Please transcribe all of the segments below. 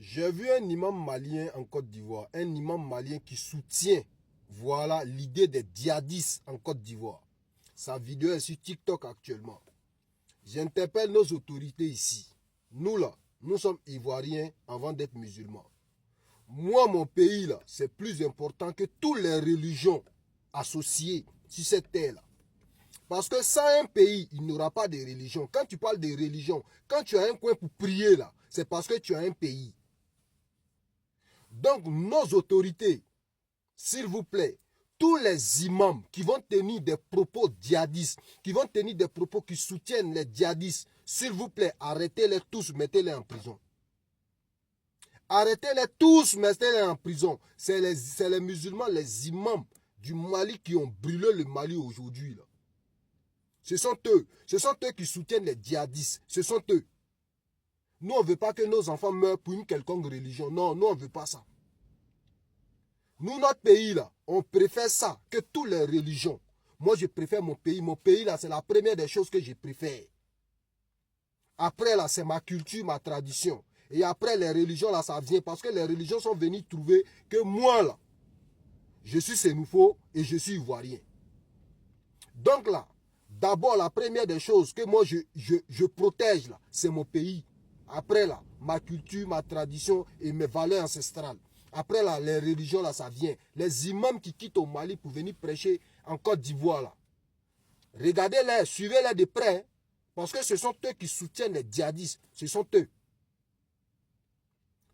J'ai vu un imam malien en Côte d'Ivoire, un imam malien qui soutient, voilà, l'idée des djihadistes en Côte d'Ivoire. Sa vidéo est sur TikTok actuellement. J'interpelle nos autorités ici. Nous là, nous sommes ivoiriens avant d'être musulmans. Moi, mon pays là, c'est plus important que toutes les religions associées sur cette terre là. Parce que sans un pays, il n'y aura pas de religion. Quand tu parles de religion, quand tu as un coin pour prier là, c'est parce que tu as un pays. Donc, nos autorités, s'il vous plaît, tous les imams qui vont tenir des propos djihadistes, qui vont tenir des propos qui soutiennent les djihadistes, s'il vous plaît, arrêtez-les tous, mettez-les en prison. Arrêtez-les tous, mettez-les en prison. C'est les musulmans, les imams du Mali qui ont brûlé le Mali aujourd'hui. Ce sont eux qui soutiennent les djihadistes, ce sont eux. Nous, on ne veut pas que nos enfants meurent pour une quelconque religion. Non, nous, on ne veut pas ça. Nous, notre pays, là, on préfère ça que toutes les religions. Moi, je préfère mon pays. Mon pays, là, c'est la première des choses que je préfère. Après, là, c'est ma culture, ma tradition. Et après, les religions, là, ça vient parce que les religions sont venues trouver que moi, là, je suis sénoufo et je suis ivoirien. Donc, là, d'abord, la première des choses que moi, je protège, là, c'est mon pays. Après, là, ma culture, ma tradition et mes valeurs ancestrales. Après, là, les religions, là, ça vient. Les imams qui quittent au Mali pour venir prêcher en Côte d'Ivoire, là. Regardez-les, suivez-les de près. Parce que ce sont eux qui soutiennent les djihadistes. Ce sont eux.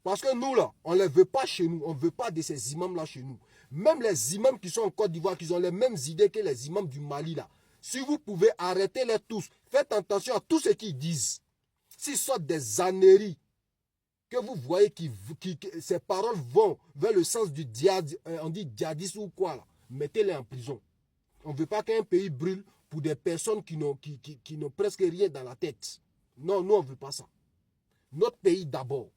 Parce que nous, là, on ne les veut pas chez nous. On ne veut pas de ces imams-là chez nous. Même les imams qui sont en Côte d'Ivoire, qui ont les mêmes idées que les imams du Mali, là. Si vous pouvez, arrêtez-les tous. Faites attention à tout ce qu'ils disent. S'ils sortent des âneries, que vous voyez que ces paroles vont vers le sens du djihad, on dit djihadisme ou quoi, là, mettez-les en prison. On ne veut pas qu'un pays brûle pour des personnes qui n'ont presque rien dans la tête. Non, nous, on ne veut pas ça. Notre pays d'abord.